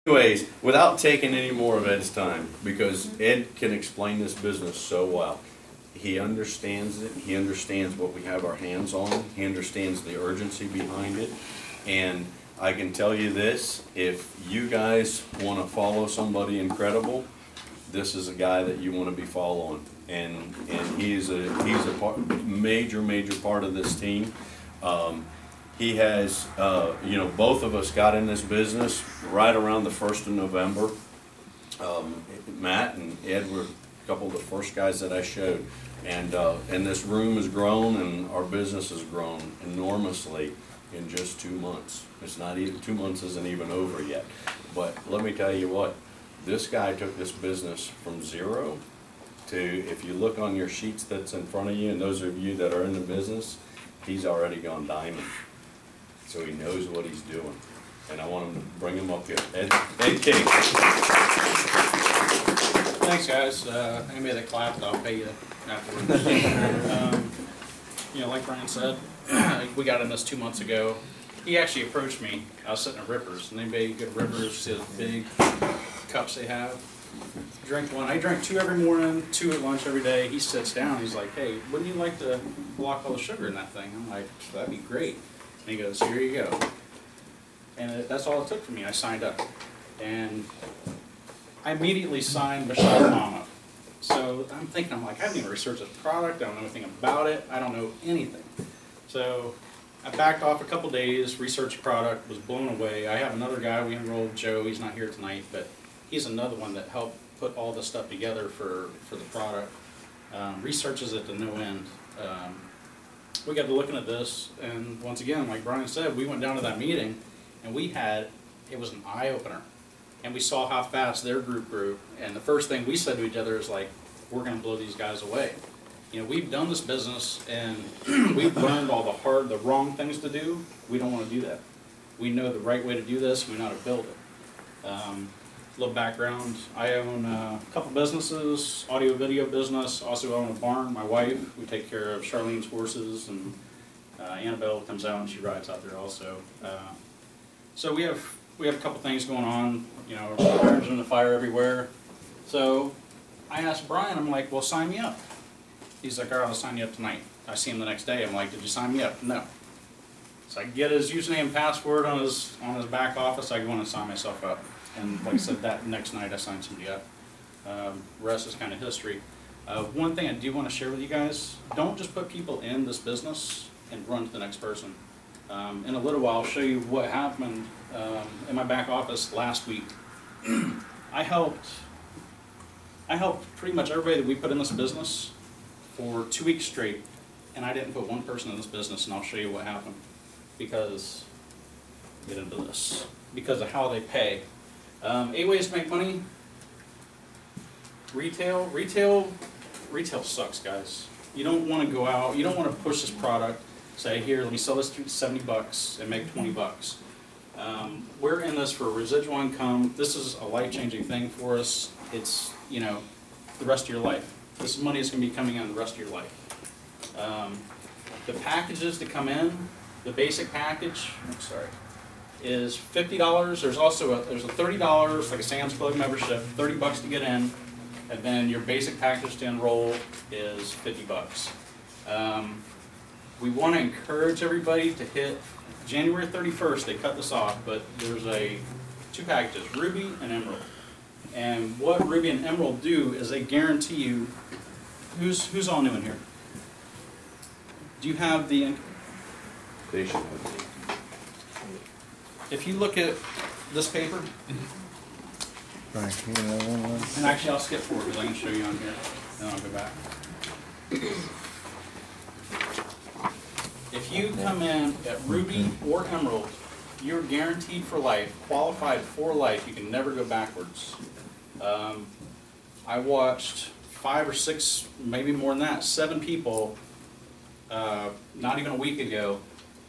Anyways, without taking any more of Ed's time, because Ed can explain this business so well. He understands it, he understands what we have our hands on, he understands the urgency behind it, and I can tell you this, if you guys want to follow somebody incredible, this is a guy that you want to be following, and he's a major part of this team. He has, you know, both of us got in this business right around the 1st of November. Matt and Ed were a couple of the first guys that I showed. And this room has grown and our business has grown enormously in just 2 months. It's not even, 2 months isn't even over yet. But let me tell you what, this guy took this business from zero to, if you look on your sheets that's in front of you, and those of you that are in the business, he's already gone diamond. So he knows what he's doing. And I want him to bring him up here. Ed King. Thanks, guys. Anybody that clapped, I'll pay you afterwards. You know, like Brian said, we got in this 2 months ago. He actually approached me. I was sitting at Rippers, and anybody go to Rippers, see those big cups they have? Drink one. I drink 2 every morning, 2 at lunch every day. He sits down. He's like, "Hey, wouldn't you like to block all the sugar in that thing?" I'm like, "That'd be great." And he goes, "Here you go." And that's all it took for me. I signed up. And I immediately signed Michelle's mom up. So I'm thinking, I'm like, I haven't even researched this product. I don't know anything about it. I don't know anything. So I backed off a couple days, researched the product, was blown away. I have another guy we enrolled, Joe. He's not here tonight, but he's another one that helped put all this stuff together for the product. Researches it to no end. We got to looking at this, and once again, like Brian said, we went down to that meeting, and it was an eye-opener. And we saw how fast their group grew, and the first thing we said to each other is like, we're going to blow these guys away. You know, we've done this business, and we've learned all the wrong things to do. We don't want to do that. We know the right way to do this, we know how to build it. Little background, I own a couple businesses, audio video business, also own a barn, my wife. We take care of Charlene's horses, and Annabelle comes out and she rides out there also. So we have a couple things going on, you know, irons in the fire everywhere. So I asked Brian, I'm like, well, sign me up. He's like, all right, I'll sign you up tonight. I see him the next day. I'm like, did you sign me up? No. So I get his username and password on his back office. I go in and sign myself up. And like I said, that next night I signed somebody up. Rest is kind of history. One thing I do want to share with you guys, don't just put people in this business and run to the next person. In a little while, I'll show you what happened in my back office last week. I helped pretty much everybody that we put in this business for 2 weeks straight, and I didn't put one person in this business, and I'll show you what happened. Because, get into this, because of how they pay. 8 ways to make money. Retail sucks, guys. You don't want to go out, you don't want to push this product, say, here, let me sell this for 70 bucks and make 20 bucks. We're in this for residual income. This is a life-changing thing for us. It's, you know, the rest of your life. This money is going to be coming in the rest of your life. The packages to come in, the basic package, is $50. There's also there's a $30, like a Sam's Club membership, 30 bucks to get in, and then your basic package to enroll is 50 bucks. We want to encourage everybody to hit January 31st. They cut this off, but there's 2 packages, Ruby and Emerald. And what Ruby and Emerald do is they guarantee you, who's all new in here? Do you have the? They should have. If you look at this paper, Right, you know, and actually I'll skip forward because I can show you on here, and then I'll go back. If you come in at Ruby or Emerald, you're guaranteed for life, qualified for life. You can never go backwards. I watched 5 or 6, maybe more than that, 7 people, not even a week ago,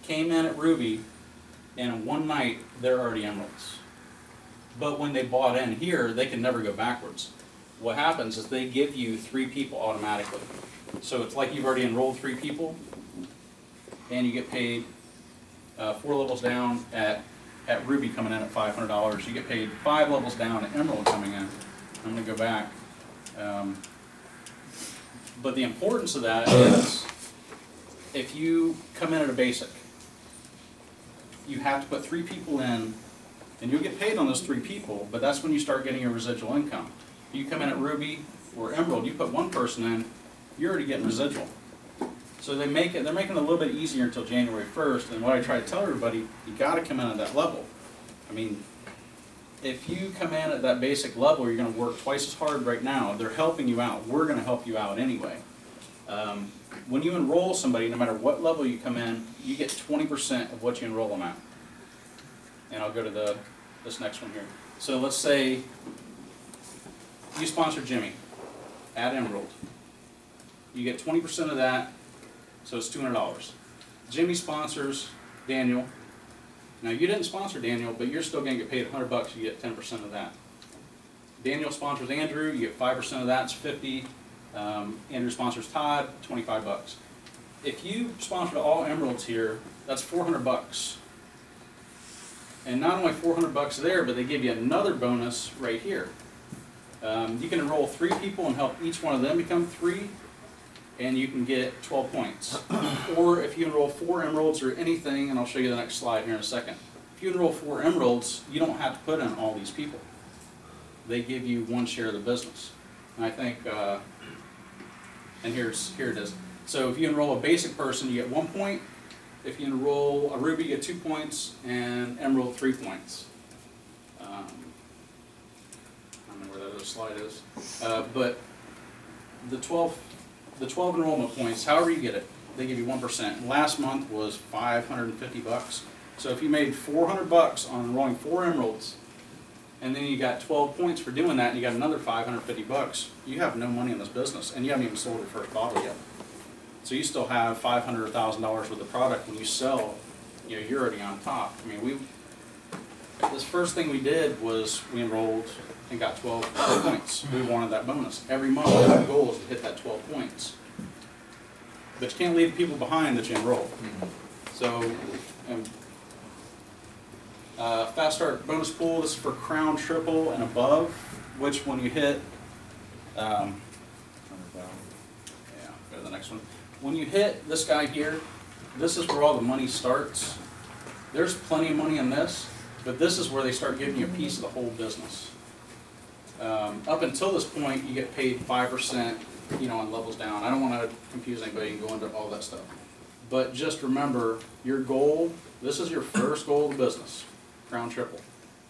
came in at Ruby, and in one night, they're already Emeralds. But when they bought in here, they can never go backwards. What happens is they give you 3 people automatically. So it's like you've already enrolled 3 people, and you get paid 4 levels down at at Ruby coming in at $500. You get paid 5 levels down at Emerald coming in. I'm going to go back. But the importance of that is if you come in at a basic, you have to put 3 people in, and you'll get paid on those 3 people, but that's when you start getting your residual income. You come in at Ruby or Emerald, you put 1 person in, you're already getting residual. So they're making it a little bit easier until January 1st, and what I try to tell everybody, you got to come in at that level. I mean, if you come in at that basic level, you're going to work twice as hard right now. They're helping you out. We're going to help you out anyway. When you enroll somebody, no matter what level you come in, you get 20% of what you enroll them at. And I'll go to this next one here. So let's say you sponsor Jimmy at Emerald. You get 20% of that, so it's $200. Jimmy sponsors Daniel. Now you didn't sponsor Daniel, but you're still going to get paid $100. You get 10% of that. Daniel sponsors Andrew. You get 5% of that. It's $50. Andrew sponsors Todd. $25. If you sponsor all Emeralds here, that's $400. And not only $400 there, but they give you another bonus right here. You can enroll 3 people and help each one of them become 3, and you can get 12 points. Or if you enroll 4 Emeralds or anything, and I'll show you the next slide here in a second. If you enroll 4 Emeralds, you don't have to put in all these people. They give you 1 share of the business. And I think, and here it is. So if you enroll a basic person, you get 1 point. If you enroll a Ruby, you get 2 points, and Emerald 3 points. I don't know where that other slide is, but the 12 enrollment points, however you get it, they give you 1%. And last month was $550. So if you made $400 on enrolling 4 Emeralds, and then you got 12 points for doing that, and you got another $550, you have no money in this business, and you haven't even sold your first bottle yet. So you still have $500 or $1,000 worth of product when you sell. You know, you're already on top. I mean, this first thing we did was we enrolled and got 12 points. We wanted that bonus. Every month our goal is to hit that 12 points. But you can't leave people behind that you enroll. So, Fast Start bonus pool, this is for Crown Triple and above, which when you hit, yeah, go to the next one. When you hit this guy here, this is where all the money starts. There's plenty of money in this, but this is where they start giving you a piece of the whole business. Up until this point, you get paid 5%, you know, on levels down. I don't want to confuse anybody and go into all that stuff. But just remember, your goal, this is your first goal of the business, Crown Triple.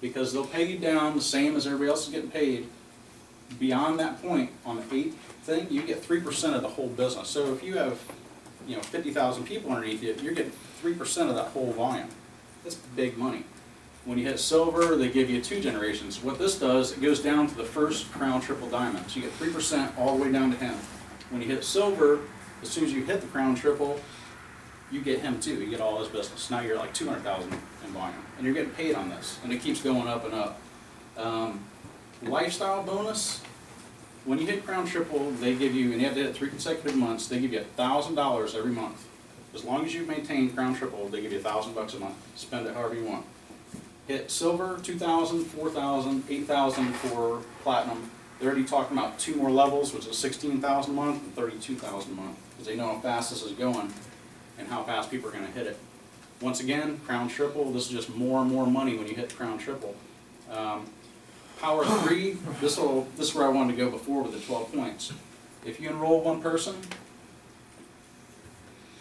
Because they'll pay you down the same as everybody else is getting paid. Beyond that point, on the 8th thing, you get 3% of the whole business. So if you have, you know, 50,000 people underneath you, you're getting 3% of that whole volume. That's big money. When you hit silver, they give you 2 generations. What this does, it goes down to the first Crown Triple Diamond. So you get 3% all the way down to him. When you hit silver, as soon as you hit the Crown Triple, you get him too. You get all his business. Now you're like 200,000 in volume. And you're getting paid on this. And it keeps going up and up. Lifestyle bonus, when you hit Crown Triple, they give you, and you have to hit it 3 consecutive months, they give you $1,000 every month. As long as you maintain Crown Triple, they give you $1,000 a month. Spend it however you want. Hit silver, 2,000, 4,000, 8,000 for platinum. They're already talking about 2 more levels, which is 16,000 a month and 32,000 a month, because they know how fast this is going and how fast people are going to hit it. Once again, Crown Triple, this is just more and more money when you hit Crown Triple. Power 3, this is where I wanted to go before with the 12 points. If you enroll 1 person,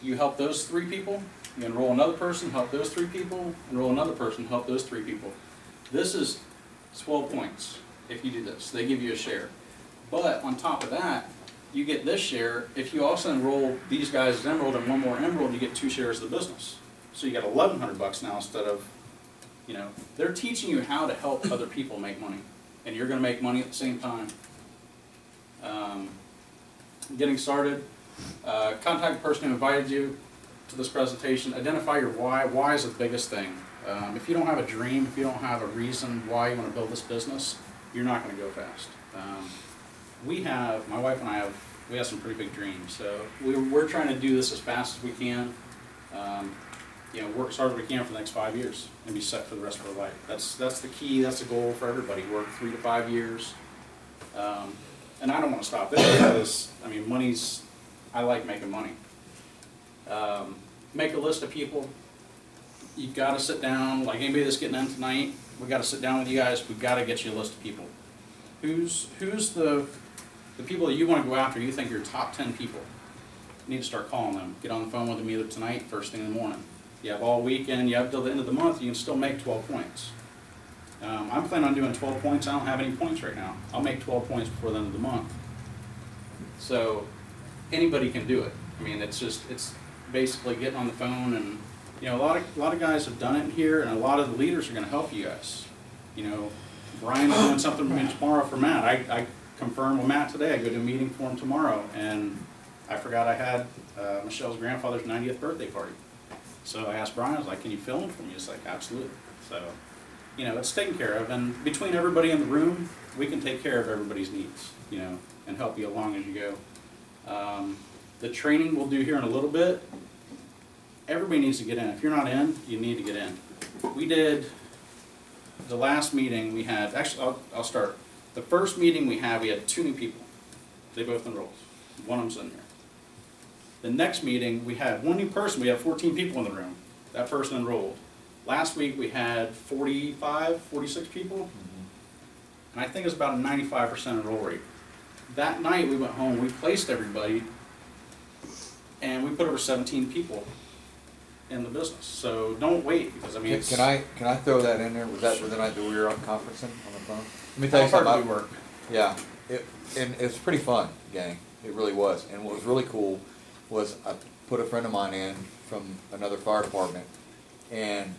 you help those 3 people. You enroll another person, help those 3 people. Enroll another person, help those 3 people. This is 12 points if you do this. They give you a share. But on top of that, you get this share. If you also enroll these guys as Emerald and 1 more Emerald, you get 2 shares of the business. So you got $1,100 now instead of, you know, they're teaching you how to help other people make money. And you're going to make money at the same time. Getting started, contact the person who invited you to this presentation. Identify your why. Why is the biggest thing. If you don't have a dream, if you don't have a reason why you want to build this business, you're not going to go fast. My wife and I have some pretty big dreams. So we're trying to do this as fast as we can. you know, work as hard as we can for the next 5 years and be set for the rest of our life. That's the key, that's the goal for everybody, work 3 to 5 years. And I don't want to stop there because, I mean, I like making money. Make a list of people. You've got to sit down, like anybody that's getting in tonight, we got to sit down with you guys, we've got to get you a list of people. Who's the people that you want to go after, you think are your top 10 people? You need to start calling them. Get on the phone with them either tonight, first thing in the morning. You have all weekend, you have till the end of the month, you can still make 12 points. I'm planning on doing 12 points. I don't have any points right now. I'll make 12 points before the end of the month. So anybody can do it. I mean, it's basically getting on the phone, and you know, a lot of guys have done it here, and a lot of the leaders are going to help you guys. You know, Brian's doing something for me tomorrow for Matt. I confirmed with Matt today. I go to a meeting for him tomorrow, and I forgot I had Michelle's grandfather's 90th birthday party. So I asked Brian, I was like, can you film it for me? He's like, absolutely. So, you know, it's taken care of, and between everybody in the room, we can take care of everybody's needs, you know, and help you along as you go. The training we'll do here in a little bit, everybody needs to get in. If you're not in, you need to get in. We did, the last meeting we had, actually, I'll start. The first meeting we had 2 new people. They both enrolled. One of them's in there. The next meeting, we had 1 new person. We had 14 people in the room. That person enrolled. Last week, we had 45, 46 people. And I think it's about a 95% enroll rate. That night, we went home, we placed everybody, and we put over 17 people in the business. So don't wait, because I mean, Can I throw that in there? Was that the night that we were on conferencing on the phone? Let me tell you how hard something. do we work? Yeah, and it was pretty fun, gang. It really was. And what was really cool was I put a friend of mine in from another fire department, and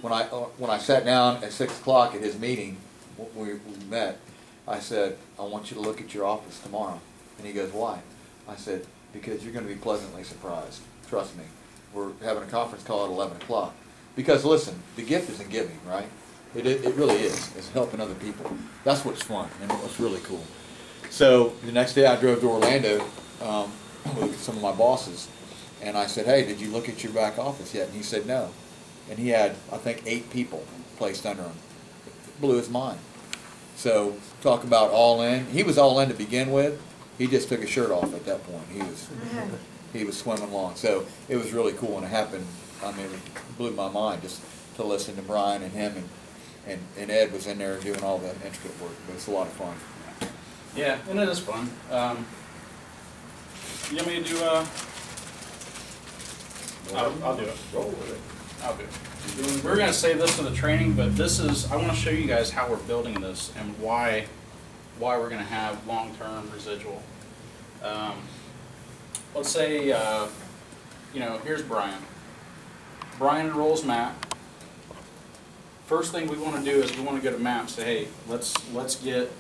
when I sat down at 6 o'clock at his meeting, we met, I said, I want you to look at your office tomorrow. And he goes, why? I said, because you're going to be pleasantly surprised. Trust me. We're having a conference call at 11 o'clock. Because listen, the gift is in giving, right? It really is. It's helping other people. That's what's fun, and what's really cool. So the next day I drove to Orlando with some of my bosses, and I said, hey, did you look at your back office yet? And he said no. And he had, I think, 8 people placed under him. It blew his mind. So talk about all in. He was all in to begin with. He just took his shirt off at that point. He was swimming along. So it was really cool, and it happened. I mean, it blew my mind just to listen to Brian and him, and Ed was in there doing all the intricate work. But it's a lot of fun. Yeah, and it is fun. You want me to do? I'll do it. Roll with it. I'll do it. We're going to save this for the training, but this is, I want to show you guys how we're building this and why we're going to have long-term residual. Let's say, you know, here's Brian. Brian enrolls Matt. First thing we want to do is we want to go to Matt and say, hey, let's get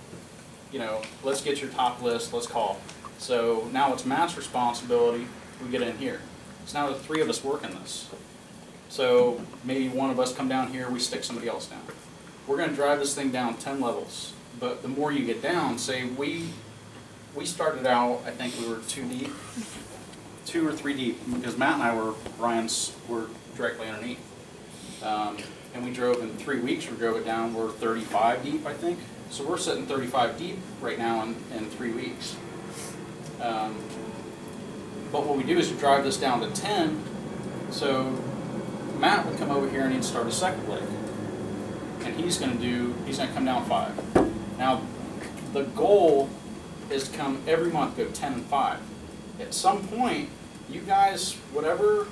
your top list, let's call. So now it's Matt's responsibility, we get in here. So now the 3 of us working this. So maybe one of us come down here, we stick somebody else down. We're going to drive this thing down 10 levels. But the more you get down, say we started out, I think we were 2 deep, 2 or 3 deep, because Matt and I were directly underneath. And we drove in 3 weeks, we drove it down, we're 35 deep, I think. So we're sitting 35 deep right now in 3 weeks. But what we do is we drive this down to 10, so Matt would come over here and he'd start a second leg. And he's going to come down 5. Now, the goal is to come every month, go 10 and 5. At some point, you guys, whatever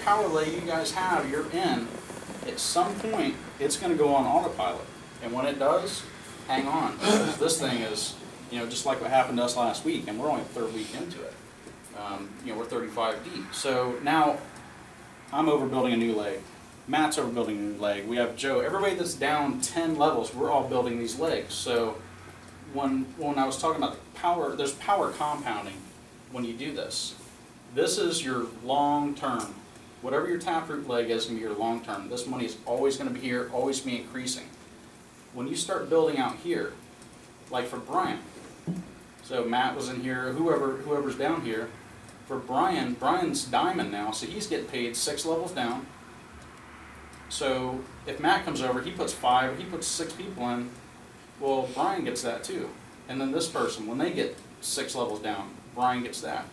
power leg you guys have, you're in. At some point, it's going to go on autopilot. And when it does, hang on. Because this thing is, you know, just like what happened to us last week, and we're only the 3rd week into it. You know, we're 35 deep. So now, I'm overbuilding a new leg. Matt's overbuilding a new leg. We have Joe. Everybody that's down 10 levels, we're all building these legs. So when I was talking about the power, there's power compounding when you do this. This is your long term. Whatever your taproot leg is going to be your long term. This money is always going to be here, always be increasing. When you start building out here, like for Brian, so Matt was in here, whoever's down here, For Brian, Brian's diamond now, so he's getting paid 6 levels down. So if Matt comes over, he puts 6 people in, well, Brian gets that too. And then this person, when they get 6 levels down, Brian gets that.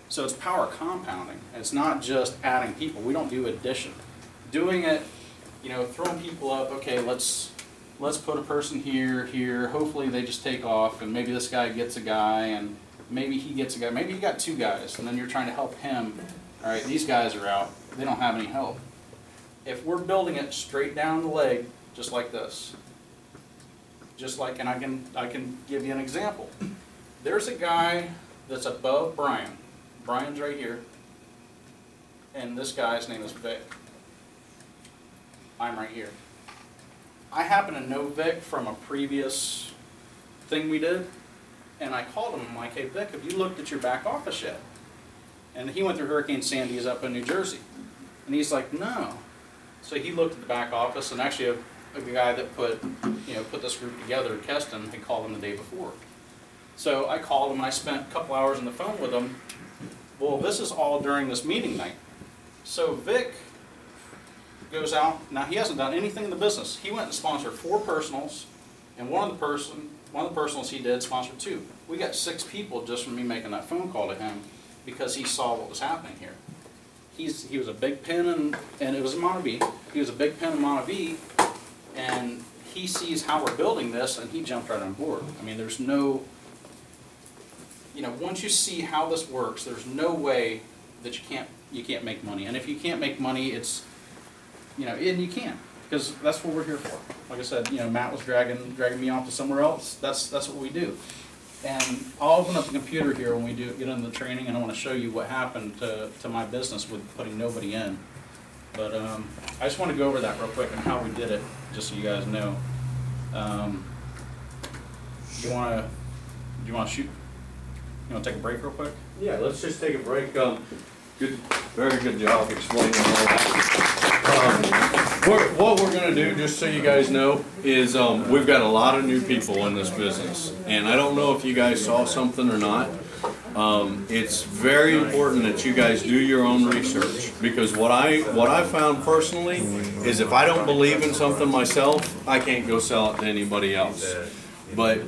So it's power compounding. It's not just adding people. We don't do addition. Doing it, you know, throwing people up, okay, let's put a person here, hopefully they just take off, and maybe this guy gets a guy, and maybe he gets a guy, maybe you got 2 guys, and then you're trying to help him. All right, these guys are out, they don't have any help. If we're building it straight down the leg, just like this, just like, and I can give you an example. There's a guy that's above Brian. Brian's right here, and this guy's name is Vic. I'm right here. I happen to know Vic from a previous thing we did, and I called him. I'm like, hey Vic, have you looked at your back office yet? And he went through Hurricane Sandy, he's up in New Jersey. And he's like, no. So he looked at the back office, and actually a guy that put this group together, Keston, had called him the day before. So I called him, and I spent a couple hours on the phone with him. Well, this is all during this meeting night. So Vic goes out, now he hasn't done anything in the business. He went and sponsored 4 personals, and one of the personals he did sponsored 2. We got 6 people just from me making that phone call to him because he saw what was happening here. He was a big pen, and it was in Montague. He was a big pen in Montague, and he sees how we're building this, and he jumped right on board. I mean, there's no, once you see how this works, there's no way that you can't make money. And if you can't make money, it's, and you can't, because that's what we're here for. Like I said, Matt was dragging me off to somewhere else. That's what we do. And I'll open up the computer here when we get into the training, and I want to show you what happened to my business with putting nobody in. But I just want to go over that real quick and how we did it, just so you guys know. Do you want to shoot? You want to take a break real quick? Yeah, let's just take a break. Very good job explaining all that. What we're going to do, just so you guys know, is we've got a lot of new people in this business, and I don't know if you guys saw something or not. It's very important that you guys do your own research, because what I found personally is if I don't believe in something myself, I can't go sell it to anybody else. But